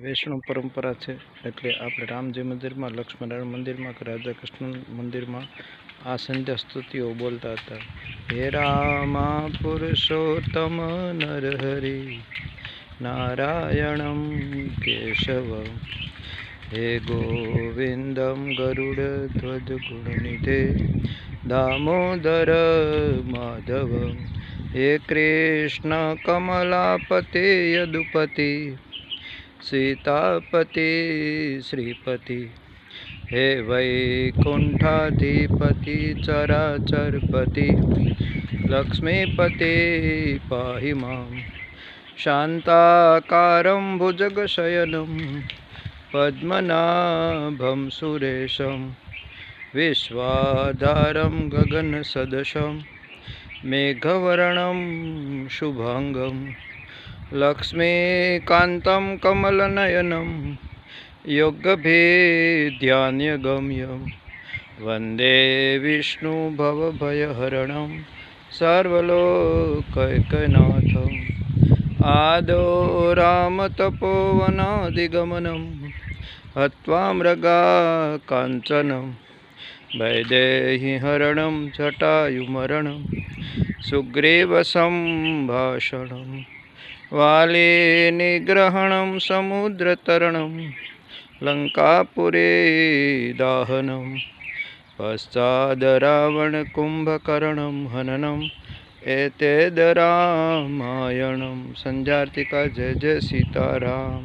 વૈષ્ણવ પરંપરા છે એટલે આપણે રામજી મંદિરમાં, લક્ષ્મણનારાયણ મંદિરમાં કે રાધા કૃષ્ણ મંદિરમાં આ સંધ્યા સ્તુતિઓ બોલતા હતા. હે રામા પુરુષોત્તમ નરહરિ નારાયણમ કેશવમ, હે ગોવિંદમ ગરુડધ્વજ ગુણનિધે દામોદર માધવમ, હે કૃષ્ણ કમલાપતે યદુપતિ सीतापति श्रीपति, हे वैकुंठाधिपति चराचरपति लक्ष्मीपति पाहि मां, शान्ताकारं भुजगशयनं पद्मनाभं सुरेशं, विश्वाधारं गगनसदृशं मेघवर्णं शुभांगं, लक्ष्मीकान्तं कमलनयनं योगभेद्यान्यगम्यं, वन्दे विष्णुभवभयहरणं सर्वलोकैकनाथं, आदौ रामतपोवनादिगमनं हत्वा मृगाकाञ्चनं, वैदेहीहरणं जटायुमरणं सुग्रीवसम्भाषणं, वाली निग्रहणं समुद्रतरणं लंकापुरे दाहनं, पश्चाद् रावणकुम्भकर्णं हननं, एतद् रामायणं. संध्या आरती का जय जय सीताराम.